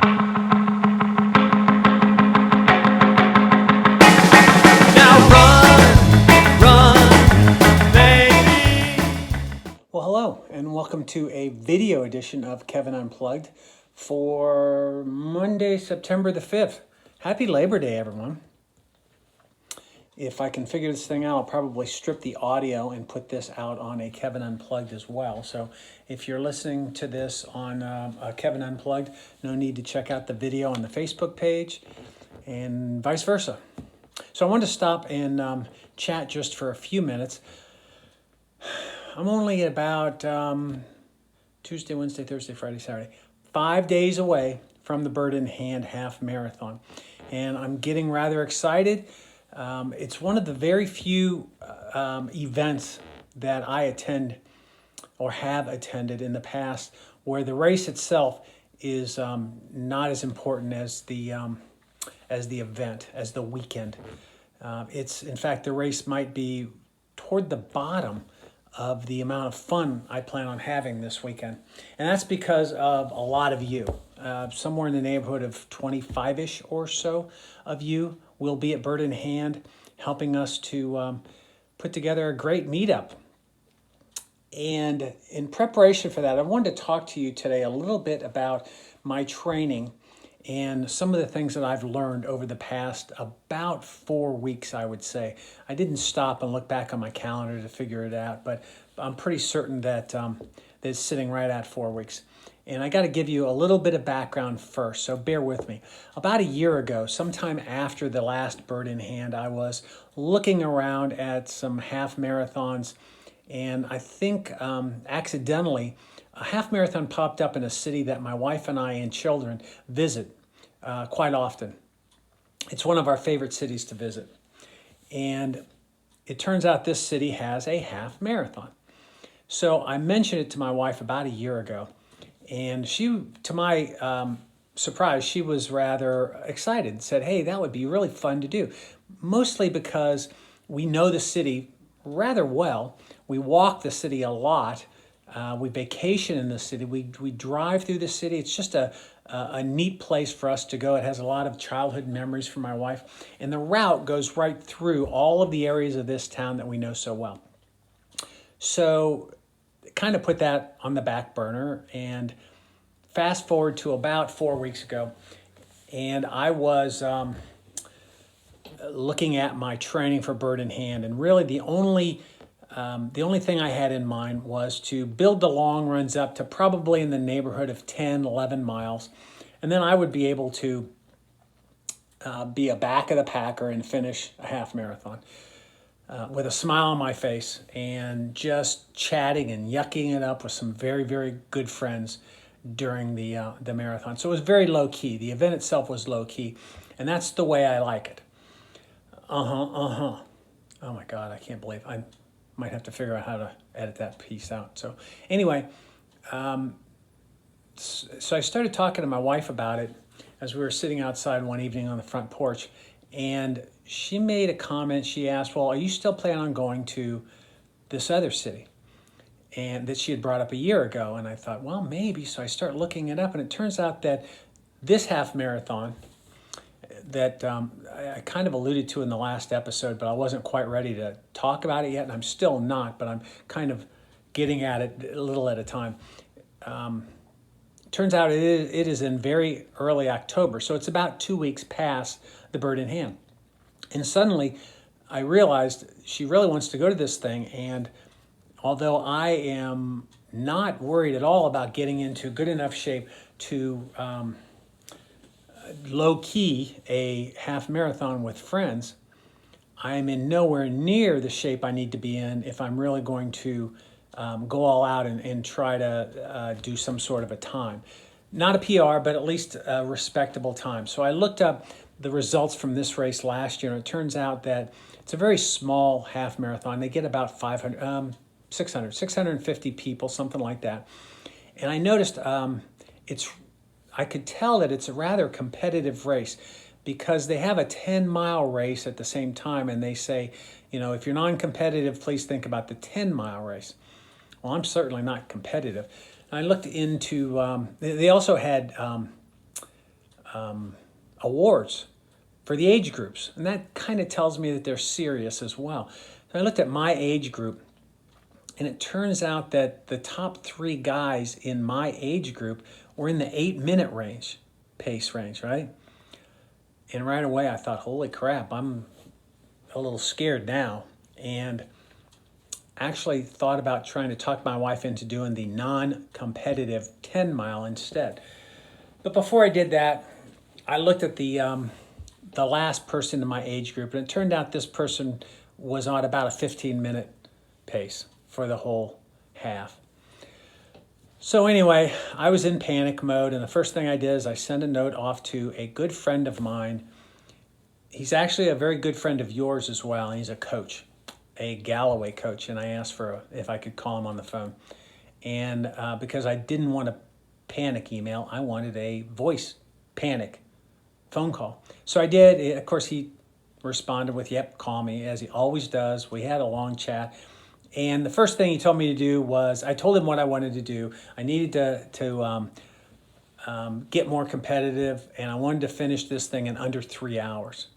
Well, hello, and welcome to a video edition of Kevin Unplugged for Monday, September the 5th. Happy Labor Day, everyone. If I can figure this thing out, I'll probably strip the audio and put this out on a Kevin Unplugged as well. So if you're listening to this on Kevin Unplugged, no need to check out the video on the Facebook page and vice versa. So I wanted to stop and chat just for a few minutes. I'm only about Tuesday, Wednesday, Thursday, Friday, Saturday, 5 days away from the Bird in Hand half marathon. And I'm getting rather excited. It's one of the very few events that I attend or have attended in the past where the race itself is not as important as the event, as the weekend. It's, in fact, the race might be toward the bottom of the amount of fun I plan on having this weekend. And that's because of a lot of you. Somewhere in the neighborhood of 25-ish or so of you will be at Bird in Hand, helping us to put together a great meetup. And in preparation for that, I wanted to talk to you today a little bit about my training and some of the things that I've learned over the past about 4 weeks, I would say. I didn't stop and look back on my calendar to figure it out, but I'm pretty certain that it's sitting right at 4 weeks. And I got to give you a little bit of background first, so bear with me. About a year ago, sometime after the last Bird in Hand, I was looking around at some half marathons, and I think accidentally, a half marathon popped up in a city that my wife and I and children visit quite often. It's one of our favorite cities to visit. And it turns out this city has a half marathon. So I mentioned it to my wife about a year ago. And she, to my surprise, she was rather excited and said, hey, that would be really fun to do. Mostly because we know the city rather well. We walk the city a lot. We vacation in the city. We drive through the city. It's just a neat place for us to go. It has a lot of childhood memories for my wife. And the route goes right through all of the areas of this town that we know so well. So kind of put that on the back burner and fast forward to about 4 weeks ago. And I was looking at my training for Bird in Hand. And really the only thing I had in mind was to build the long runs up to probably in the neighborhood of 10, 11 miles. And then I would be able to be a back of the packer and finish a half marathon with a smile on my face and just chatting and yucking it up with some very, very good friends during the marathon. So it was very low key. The event itself was low key. And that's the way I like it. Oh my God, I can't believe I might have to figure out how to edit that piece out. So anyway, so I started talking to my wife about it as we were sitting outside one evening on the front porch, and she made a comment. She asked, well, are you still planning on going to this other city? And that she had brought up a year ago. And I thought, well, maybe. So I start looking it up, and it turns out that this half marathon that I kind of alluded to in the last episode, but I wasn't quite ready to talk about it yet, and I'm still not, but I'm kind of getting at it a little at a time. Turns out it is in very early October, so it's about 2 weeks past the Bird in Hand. And suddenly I realized she really wants to go to this thing, and although I am not worried at all about getting into good enough shape to low-key a half marathon with friends, I'm in nowhere near the shape I need to be in if I'm really going to go all out and try to do some sort of a time. Not a PR, but at least a respectable time. So I looked up the results from this race last year, and it turns out that it's a very small half marathon. They get about 650 people, something like that. And I noticed I could tell that it's a rather competitive race because they have a 10-mile race at the same time, and they say, if you're non-competitive, please think about the 10-mile race. Well, I'm certainly not competitive. And I looked into, they also had awards for the age groups. And that kind of tells me that they're serious as well. So I looked at my age group, and it turns out that the top 3 guys in my age group were in the 8-minute range, pace range, right? And right away I thought, holy crap, I'm a little scared now. And actually thought about trying to talk my wife into doing the non-competitive 10 mile instead. But before I did that, I looked at the last person in my age group, and it turned out this person was on about a 15-minute pace for the whole half. So anyway, I was in panic mode, and the first thing I did is I sent a note off to a good friend of mine. He's actually a very good friend of yours as well. He's a coach, a Galloway coach, and I asked if I could call him on the phone. And because I didn't want a panic email, I wanted a voice panic phone call. So I did. Of course, he responded with, yep, call me, as he always does. We had a long chat. And the first thing he told me to do was, I told him what I wanted to do. I needed to get more competitive, and I wanted to finish this thing in under 3 hours.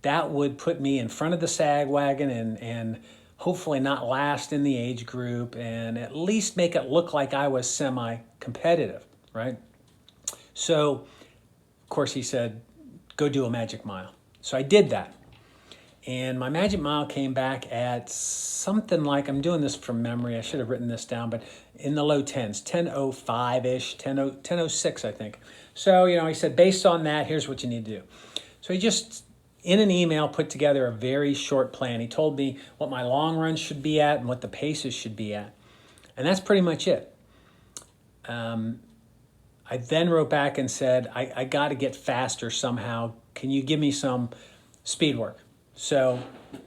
That would put me in front of the sag wagon and hopefully not last in the age group, and at least make it look like I was semi-competitive, right? So, of course, he said, go do a magic mile. So I did that. And my magic mile came back at something like, I'm doing this from memory, I should have written this down, but in the low 10s, 10:05-ish, 10:06, I think. So, he said, based on that, here's what you need to do. So he just, in an email, put together a very short plan. He told me what my long run should be at and what the paces should be at. And that's pretty much it. I then wrote back and said, I got to get faster somehow. Can you give me some speed work? So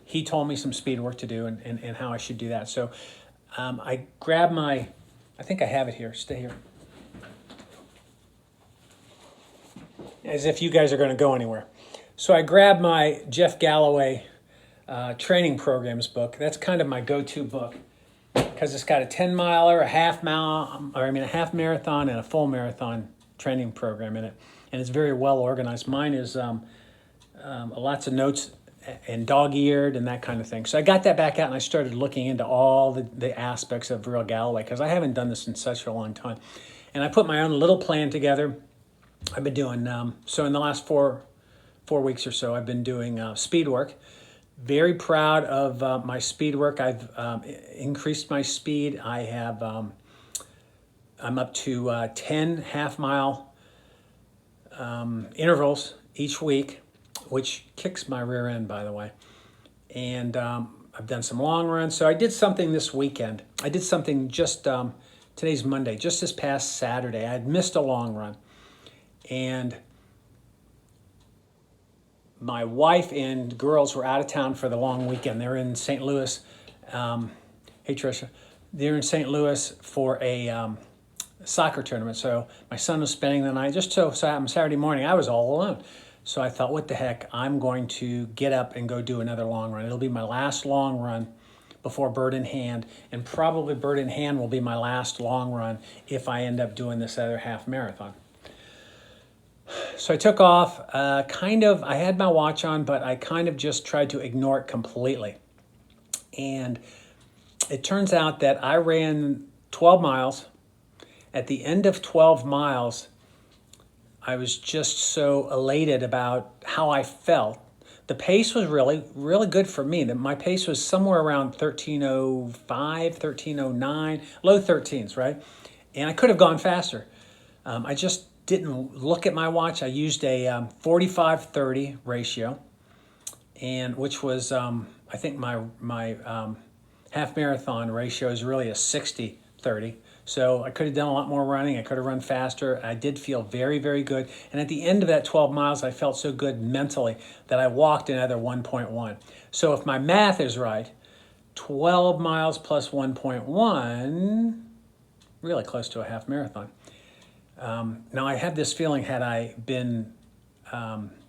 he told me some speed work to do and how I should do that. So I grabbed I think I have it here. Stay here. As if you guys are going to go anywhere. So I grabbed my Jeff Galloway training programs book. That's kind of my go-to book because it's got a 10-miler, a half marathon, and a full marathon training program in it. And it's very well organized. Mine is lots of notes and dog-eared and that kind of thing. So I got that back out and I started looking into all the aspects of real Galloway because I haven't done this in such a long time. And I put my own little plan together. I've been doing, so in the last four weeks or so, I've been doing speed work. Very proud of my speed work. I've increased my speed. I'm up to 10 half-mile intervals each week, which kicks my rear end, by the way. And I've done some long runs. So I did something this weekend. I did something just, today's Monday, just this past Saturday. I had missed a long run. And my wife and girls were out of town for the long weekend. They're in St. Louis. Hey, Tricia. They're in St. Louis for a soccer tournament. So my son was spending the night. Just so happened Saturday morning, I was all alone. So I thought, what the heck, I'm going to get up and go do another long run. It'll be my last long run before Bird in Hand, and probably Bird in Hand will be my last long run if I end up doing this other half marathon. So I took off, I had my watch on, but I kind of just tried to ignore it completely. And it turns out that I ran 12 miles. At the end of 12 miles, I was just so elated about how I felt. The pace was really, really good for me. My pace was somewhere around 13:05, 13:09, low 13s, right? And I could have gone faster. I just didn't look at my watch. I used a 45-30 ratio, and which was, I think my half marathon ratio is really a 60-30. So I could have done a lot more running. I could have run faster. I did feel very, very good. And at the end of that 12 miles, I felt so good mentally that I walked another 1.1. So if my math is right, 12 miles plus 1.1, really close to a half marathon. Now I have this feeling, had I been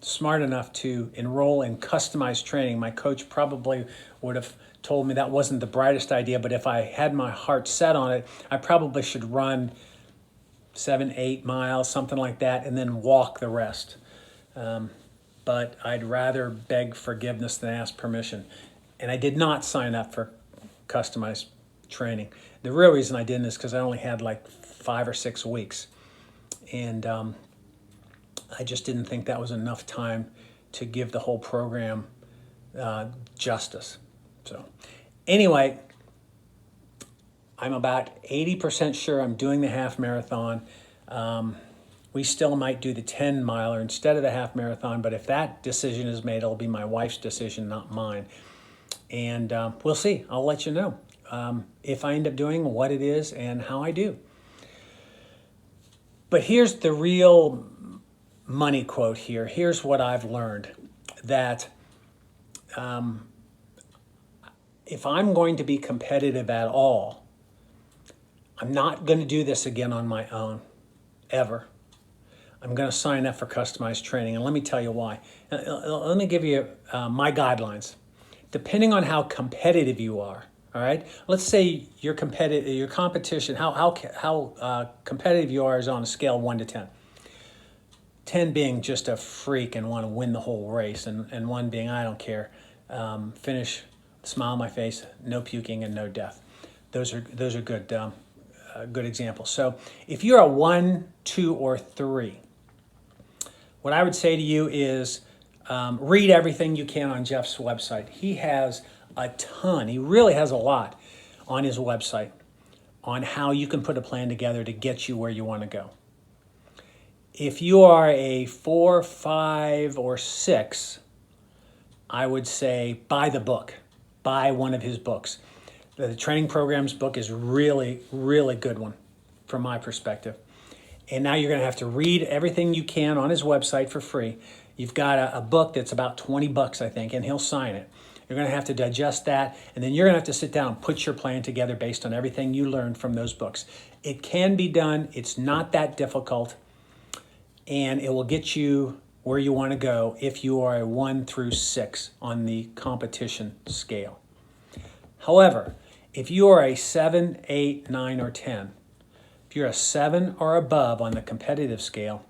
smart enough to enroll in customized training, my coach probably would have told me that wasn't the brightest idea, but if I had my heart set on it, I probably should run 7, 8 miles, something like that, and then walk the rest. But I'd rather beg forgiveness than ask permission. And I did not sign up for customized training. The real reason I didn't is because I only had like 5 or 6 weeks. And I just didn't think that was enough time to give the whole program justice. So anyway, I'm about 80% sure I'm doing the half marathon. We still might do the 10 miler instead of the half marathon, but if that decision is made, it'll be my wife's decision, not mine. And we'll see. I'll let you know if I end up doing what it is and how I do. But here's the real money quote here. Here's what I've learned, that if I'm going to be competitive at all, I'm not going to do this again on my own, ever. I'm going to sign up for customized training, and let me tell you why. Let me give you my guidelines. Depending on how competitive you are, all right? Let's say your competition, how competitive you are is on a scale of 1 to 10. 10 being just a freak and want to win the whole race, and 1 being I don't care, finish, smile on my face, no puking and no death. Those are good examples. So if you're a 1, 2, or 3, what I would say to you is read everything you can on Jeff's website. He has a ton. He really has a lot on his website on how you can put a plan together to get you where you want to go. If you are a 4, 5, or 6, I would say buy the book. Buy one of his books. The training programs book is really, really good one from my perspective. And now you're going to have to read everything you can on his website for free. You've got a book that's about $20, I think, and he'll sign it. You're going to have to digest that, and then you're going to have to sit down and put your plan together based on everything you learned from those books. It can be done. It's not that difficult, and it will get you where you want to go if you are a 1 through 6 on the competition scale. However, if you are a 7, 8, 9, or 10, if you're a 7 or above on the competitive scale,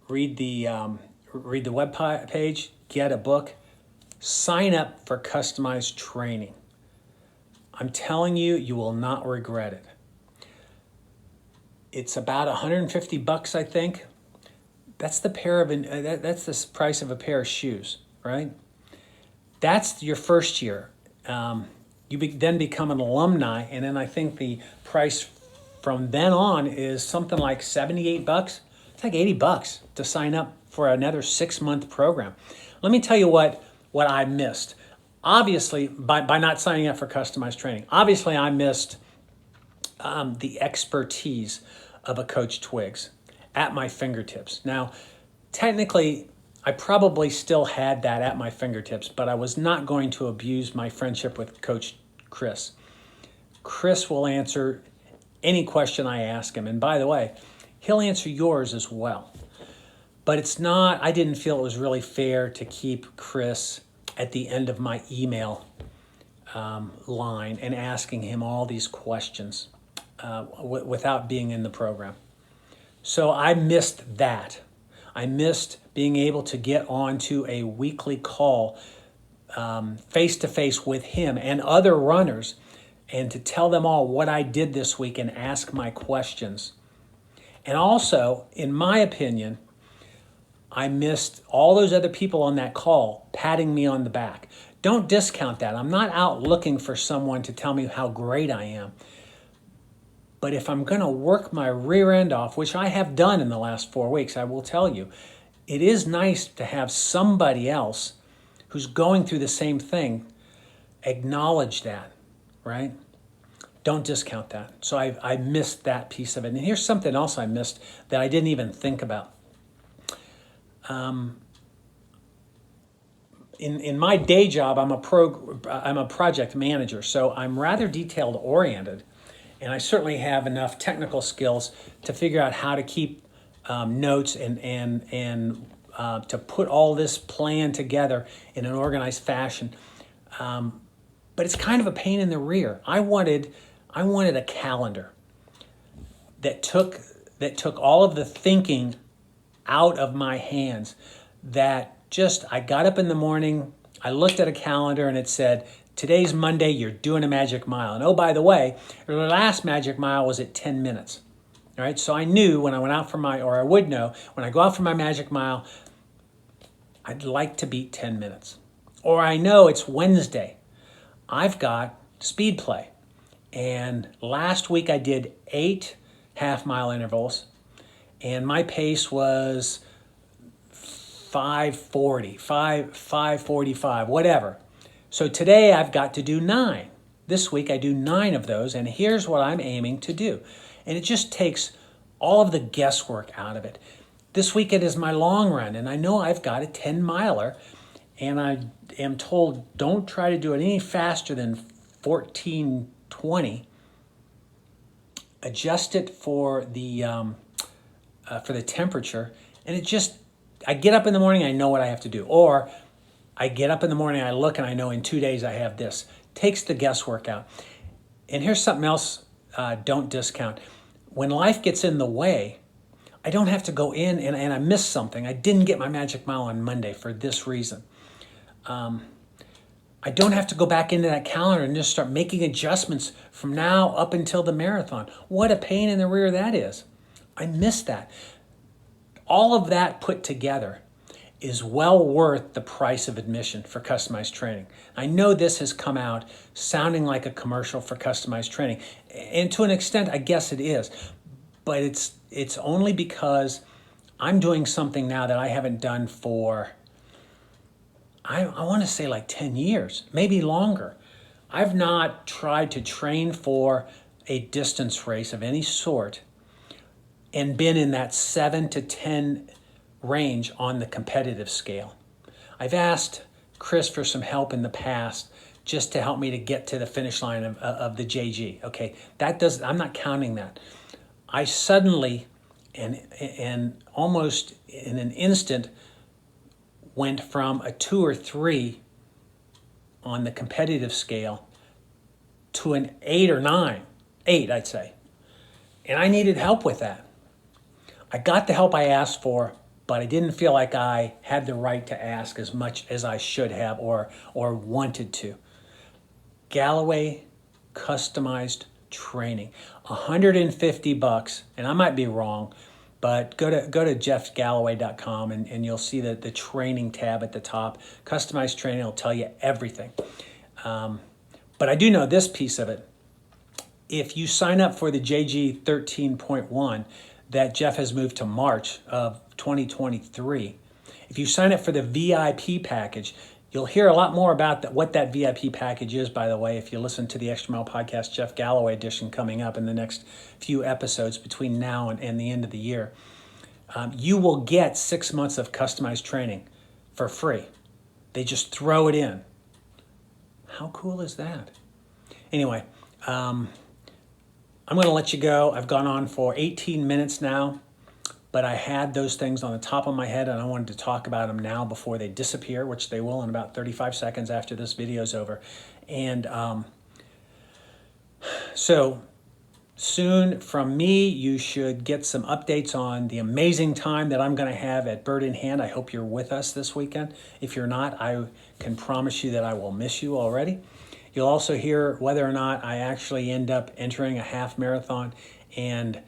read the web page, get a book, sign up for customized training. I'm telling you, you will not regret it. It's about $150, I think. That's the that's the price of a pair of shoes, right? That's your first year. You then become an alumni, and then I think the price from then on is something like $78. It's like $80 to sign up for another 6-month program. Let me tell you what I missed. Obviously, by not signing up for customized training, obviously I missed the expertise of a Coach Twiggs at my fingertips. Now, technically, I probably still had that at my fingertips, but I was not going to abuse my friendship with Coach Chris. Chris will answer any question I ask him. And by the way, he'll answer yours as well. But I didn't feel it was really fair to keep Chris at the end of my email line and asking him all these questions without being in the program. So I missed that. I missed being able to get onto a weekly call face-to-face with him and other runners and to tell them all what I did this week and ask my questions. And also, in my opinion, I missed all those other people on that call patting me on the back. Don't discount that. I'm not out looking for someone to tell me how great I am. But if I'm going to work my rear end off, which I have done in the last 4 weeks, I will tell you, it is nice to have somebody else who's going through the same thing acknowledge that, right? Don't discount that. So I missed that piece of it. And here's something else I missed that I didn't even think about. In my day job, I'm a project manager, so I'm rather detailed oriented, and I certainly have enough technical skills to figure out how to keep notes and to put all this plan together in an organized fashion. But it's kind of a pain in the rear. I wanted a calendar. that took all of the thinking out of my hands. That just, I got up in the morning, I looked at a calendar and it said, today's Monday, you're doing a magic mile. And oh, by the way, the last magic mile was at 10 minutes. All right, so I knew when I went out for I would know when I go out for my magic mile, I'd like to beat 10 minutes. Or I know it's Wednesday. I've got speed play. And last week I did 8 half-mile intervals, and my pace was 5:40, 5:45, whatever. So today I've got to do 9. This week I do 9 of those, and here's what I'm aiming to do. And it just takes all of the guesswork out of it. This weekend is my long run, and I know I've got a 10-miler, and I am told don't try to do it any faster than 14:20. Adjust it for the temperature, and it just, I get up in the morning, I know what I have to do. Or I get up in the morning, I look, and I know in 2 days I have this. Takes the guesswork out. And here's something else, don't discount. When life gets in the way, I don't have to go in and I missed something. I didn't get my magic mile on Monday for this reason. I don't have to go back into that calendar and just start making adjustments from now up until the marathon. What a pain in the rear that is. I missed that. All of that put together is well worth the price of admission for customized training. I know this has come out sounding like a commercial for customized training, and to an extent, I guess it is, but it's only because I'm doing something now that I haven't done for, I want to say like 10 years, maybe longer. I've not tried to train for a distance race of any sort and been in that 7 to 10 range on the competitive scale. I've asked Chris for some help in the past just to help me to get to the finish line of the JG. Okay, I'm not counting that. I suddenly and almost in an instant went from a 2 or 3 on the competitive scale to an 8 or 9, 8 I'd say. And I needed help with that. I got the help I asked for, but I didn't feel like I had the right to ask as much as I should have or wanted to. Galloway customized training, $150, and I might be wrong, but go to jeffgalloway.com and you'll see the training tab at the top. Customized training will tell you everything. But I do know this piece of it. If you sign up for the JG 13.1 that Jeff has moved to March of 2023, if you sign up for the VIP package, you'll hear a lot more about what that VIP package is, by the way, if you listen to the Extra Mile Podcast Jeff Galloway edition coming up in the next few episodes between now and the end of the year. You will get 6 months of customized training for free. They just throw it in. How cool is that? Anyway, I'm going to let you go. I've gone on for 18 minutes now, but I had those things on the top of my head and I wanted to talk about them now before they disappear, which they will in about 35 seconds after this video is over. And so soon from me, you should get some updates on the amazing time that I'm going to have at Bird in Hand. I hope you're with us this weekend. If you're not, I can promise you that I will miss you already. You'll also hear whether or not I actually end up entering a half marathon and,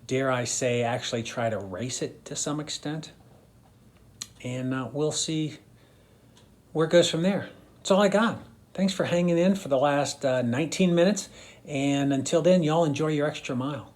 dare I say, actually try to race it to some extent. And we'll see where it goes from there. That's all I got. Thanks for hanging in for the last 19 minutes. And until then, y'all enjoy your extra mile.